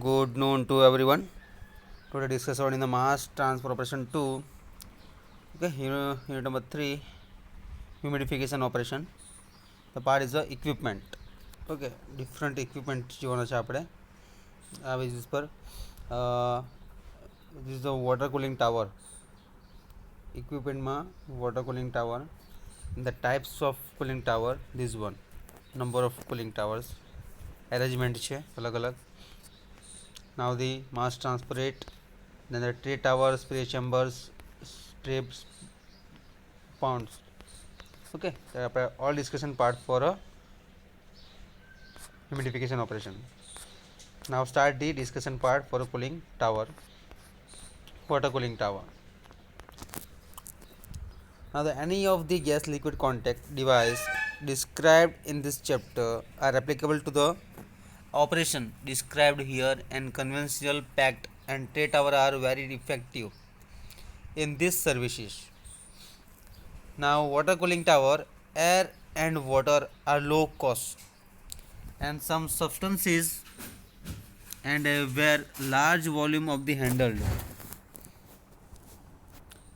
Good noon to everyone. Today discuss on in the mass transfer operation 2. Okay, unit number 3, humidification operation. The part is the equipment. Okay, different equipment જોવાના છે આપણે આ basis પર this is the water cooling tower. Equipmentમાં water cooling tower. The types of cooling tower, this one. Number of cooling towers. Arrangement છે અલગ અલગ. Now the mass transfer rate, then the tray towers, spray chambers, strips, pounds. Okay, all discussion part for a humidification operation. Now start the discussion part for a cooling tower, water cooling tower. Now any of the gas liquid contact device described in this chapter are applicable to the operation described here, and conventional packed and tray tower are very effective in these services. Now water cooling tower, air and water are low cost and some substances and where large volume of the handled.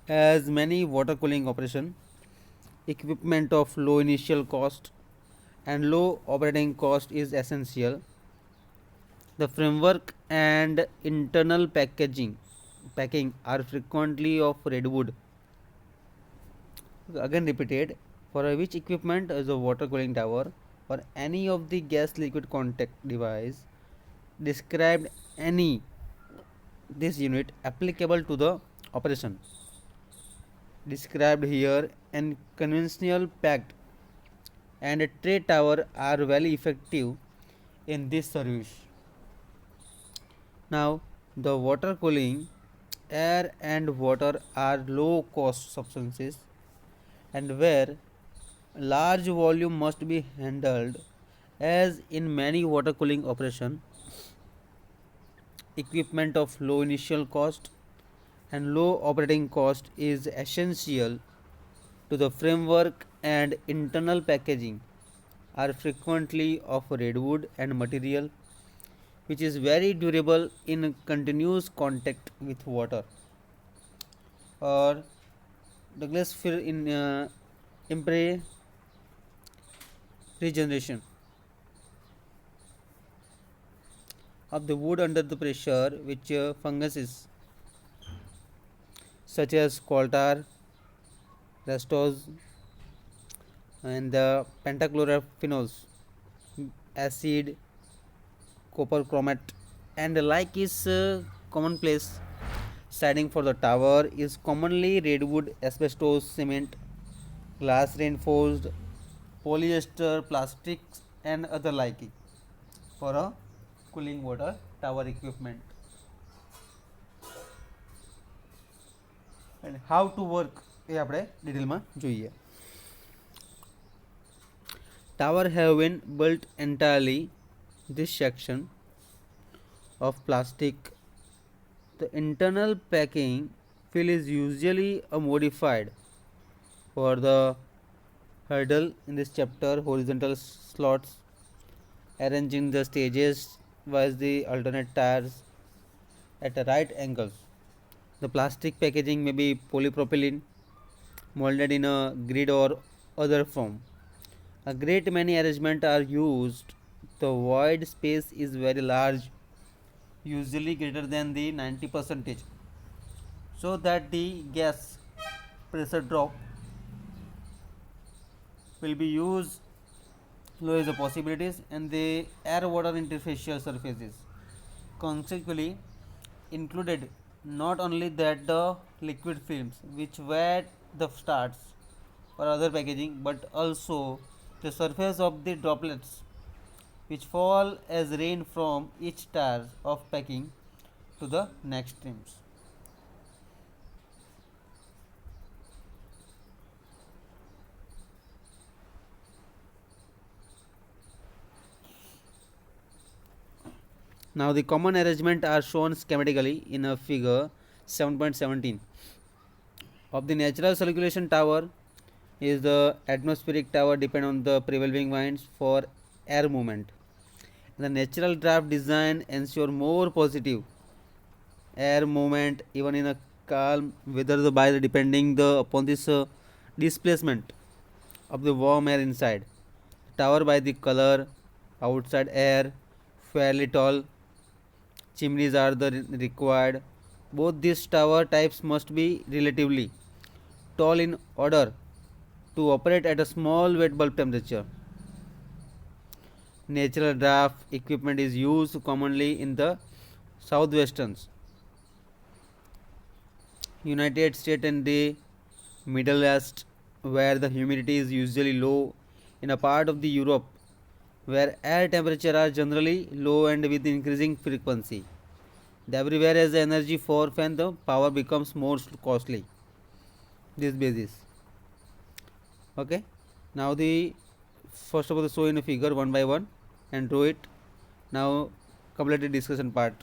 As many water cooling operation equipment of low initial cost and low operating cost is essential. The framework and internal packing are frequently of redwood. Again repeated, for which equipment is a water cooling tower or any of the gas liquid contact device described any this unit applicable to the operation described here, and conventional packed and a tray tower are very effective in this service. Now the water cooling, air and water are low cost substances and where large volume must be handled. As in many water cooling operation equipment of low initial cost and low operating cost is essential to the framework, and internal packaging are frequently of redwood and material which is very durable in continuous contact with water. Or Douglas fir in impre regeneration of the wood under the pressure, which funguses such as coulter, rastose, and the pentachlorophenos, acid, copper chromate, and the like is commonplace. Siding for the tower is commonly redwood, asbestos, cement, glass reinforced, polyester, plastics, and other liking for a cooling water tower equipment. And how to work એ આપણે ડિટેલમાં જોઈએ. Tower have been built entirely this section of plastic. The internal packing fill is usually modified for the hurdle in this chapter, horizontal slots arranging the stages was the alternate tires at right angles. The plastic packaging may be polypropylene molded in a grid or other form. A great many arrangements are used. The void space is very large, usually greater than the 90%, so that the gas pressure drop will be used low as the possibilities, and the air water interfacial surfaces consequently included. Not only that, the liquid films which wet the starts or other packaging, but also the surface of the droplets which fall as rain from each tier of packing to the next streams. Now the common arrangement are shown schematically in a figure 7.17. Of the natural circulation tower is the atmospheric tower depend on the prevailing winds for air movement, The natural draft design ensure more positive air movement even in a calm weather by depending upon this displacement of the warm air inside. Tower by the color, outside air, fairly tall, chimneys are the required. Both these tower types must be relatively tall in order to operate at a small wet bulb temperature. Natural draft equipment is used commonly in the southwestern United States and the Middle East, where the humidity is usually low, in a part of the Europe where air temperature are generally low and with increasing frequency. The everywhere as the energy for fan the power becomes more costly. This basis. Okay. Now the first of all show in a figure one by one and draw it. Now complete the discussion part.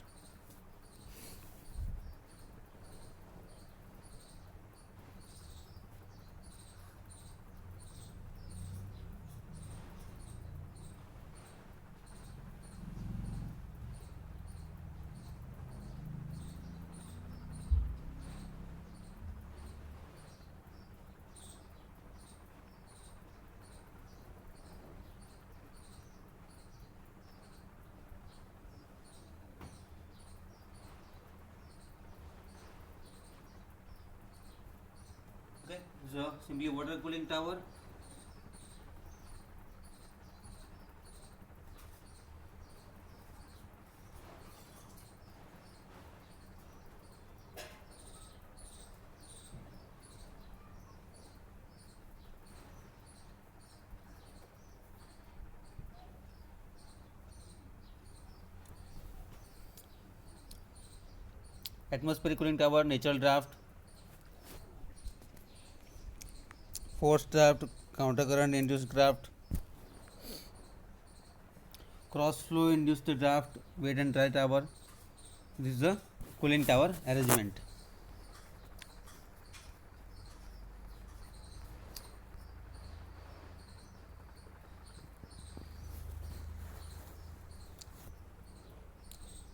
Okay. So simply water cooling tower. Atmospheric cooling tower, natural draft, forced draft, countercurrent induced draft, cross flow induced draft, wet and dry tower. This is the cooling tower arrangement.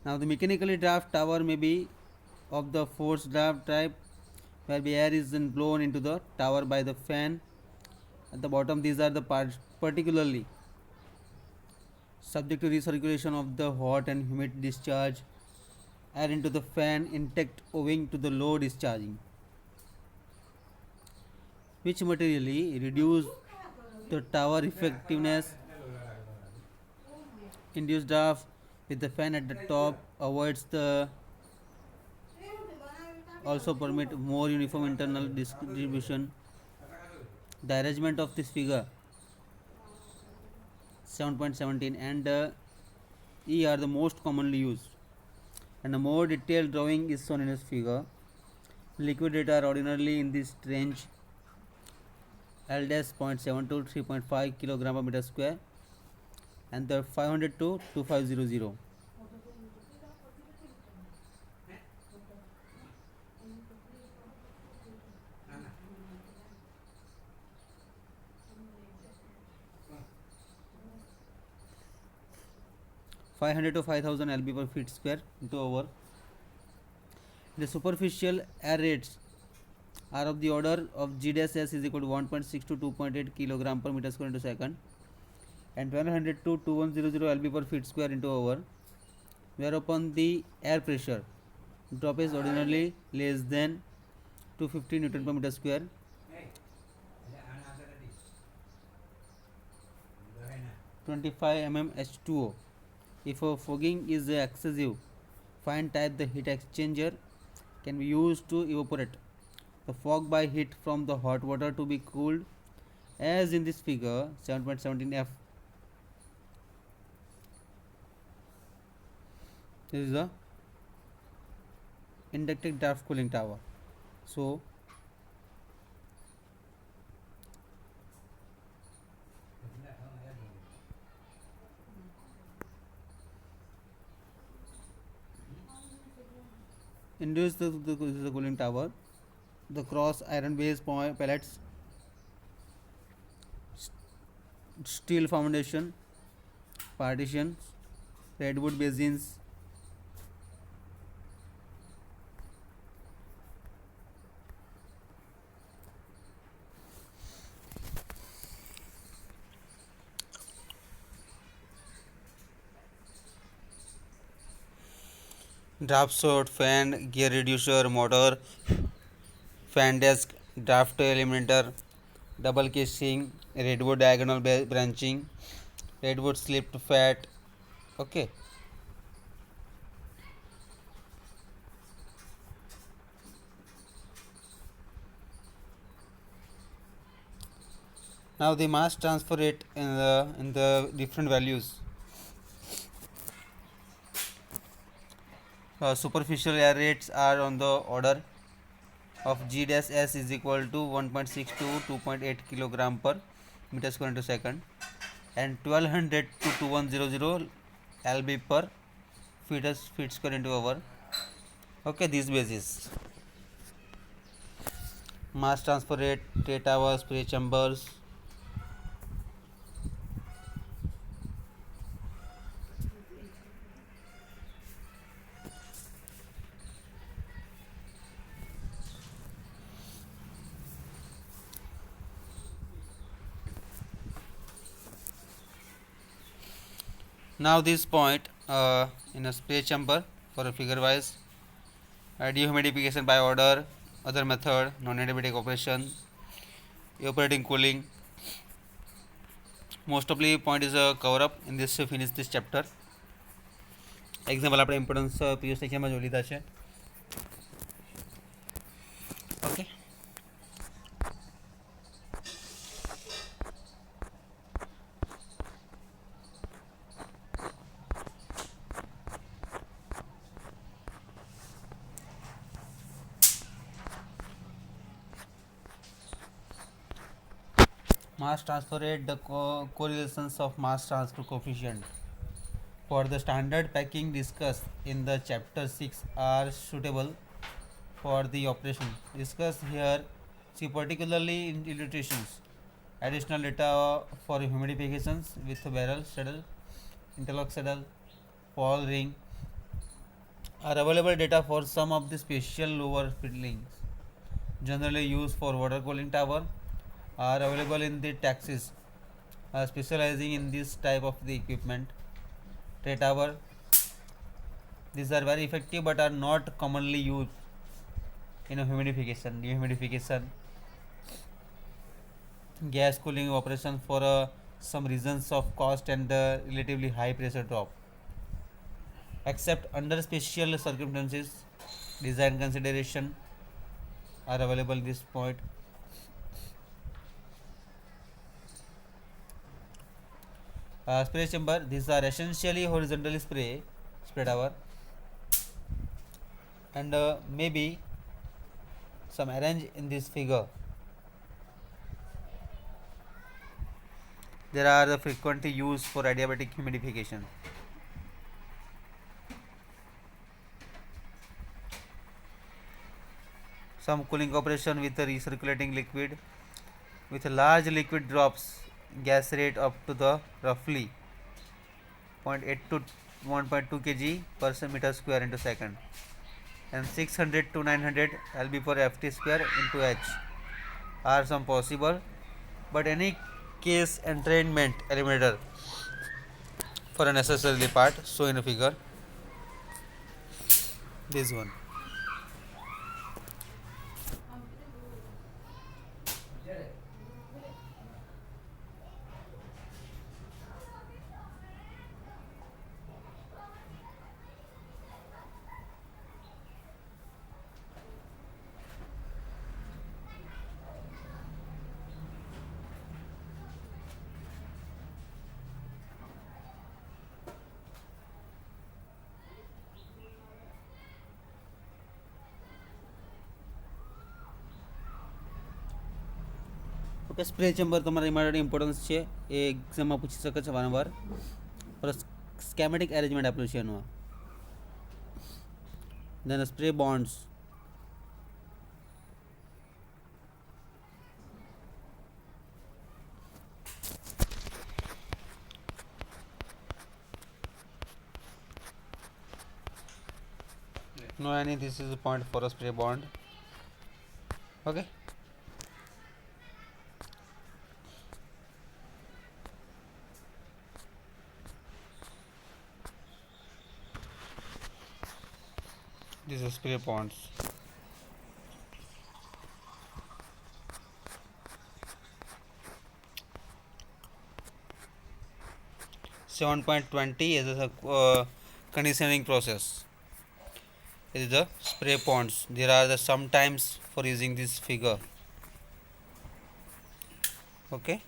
Now the mechanically draft tower may be of the forced draft type where the air is then blown into the tower by the fan. At the bottom these are the parts particularly subject to recirculation of the hot and humid discharge air into the fan intact owing to the low discharging, which materially reduce the tower effectiveness. Induced draft with the fan at the top avoids the also permit more uniform internal distribution. The arrangement of this figure 7.17 and E are the most commonly used, and a more detailed drawing is shown in this figure. Liquid data are ordinarily in this range L 0.7 to 3.5 kilogram per meter square and the 500 to 2500. 500 to 5000 lb per feet square into hour. The superficial air rates are of the order of G dash S is equal to 1.6 to 2.8 kilogram per meter square into second and 100 to 2100 lb per feet square into hour, whereupon the air pressure drop is ordinarily less than 250 Newton per meter square. 25 mm H2O. If a fogging is excessive, fine type the heat exchanger can be used to evaporate the fog by heat from the hot water to be cooled, as in this figure 7.17f. This is the inductive draft cooling tower. So induce the cooling tower. The cross iron base pellets, steel foundation, partitions, redwood basins, draft shot, fan, gear reducer, motor, fan desk, draft eliminator, double casing, redwood diagonal branching, redwood slipped fat. Okay. Now the mass transfer rate in the different values. Superficial air rates are on the order of G dash S is equal to 1.6 to 2.8 kilogram per meter square into second, and 1200 to 2100 lb per feet square into hour. Okay, these basis mass transfer rate, rate hours, spray chambers. Now this point in a spray chamber for a figure wise, dehumidification by order, other method, non-adiabatic operation, evaporating cooling. Most of the point is a cover up in this finish this chapter. Example આપણે importance પીઓ સેક્શનમાં જોઈ લીધા છે. Okay, mass transfer rate, the correlations of mass transfer coefficient for the standard packing discussed in the chapter 6 are suitable for the operation discussed here. See particularly in illustrations. Additional data for humidifications with barrel saddle, interlock saddle, fall ring are available. Data for some of the special lower fiddlings generally used for water cooling tower are available in the taxis specializing in this type of the equipment. Tray tower, these are very effective but are not commonly used in a humidification, dehumidification, gas cooling operation for some reasons of cost and relatively high pressure drop. Except under special circumstances, design consideration are available at this point. Spray chamber, these are essentially horizontally spray tower, and maybe some arrange in this figure. There are the frequently used for adiabatic humidification. Some cooling operation with a recirculating liquid with a large liquid drops gas rate up to the roughly 0.8 to 1.2 kg per meter square into second, and 600 to 900 lb per ft square into h are some possible, but any case entrainment eliminator for a necessarily part shown in a figure, this one. Okay, spray chamber તમારા માટે importance છે, એ એક્ઝામમાં પૂછી શકે છે વારંવાર. Plus schematic arrangement આપ્યું છે એનું. Then spray bonds, no any, this is the point for a spray bond. Okay, this is spray bonds. 7.20 is a conditioning process. It is the spray ponds. There are the sometimes for using this figure. Okay.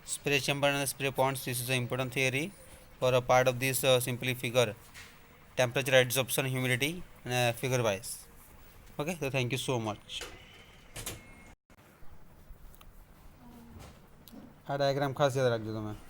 Spray chamber and spray ponds. This is an important theory for a part of this simply figure. Temperature, adsorption, humidity, and figure wise. Okay. So thank you so much. आ diagram खास याद रख दो तुम्हें.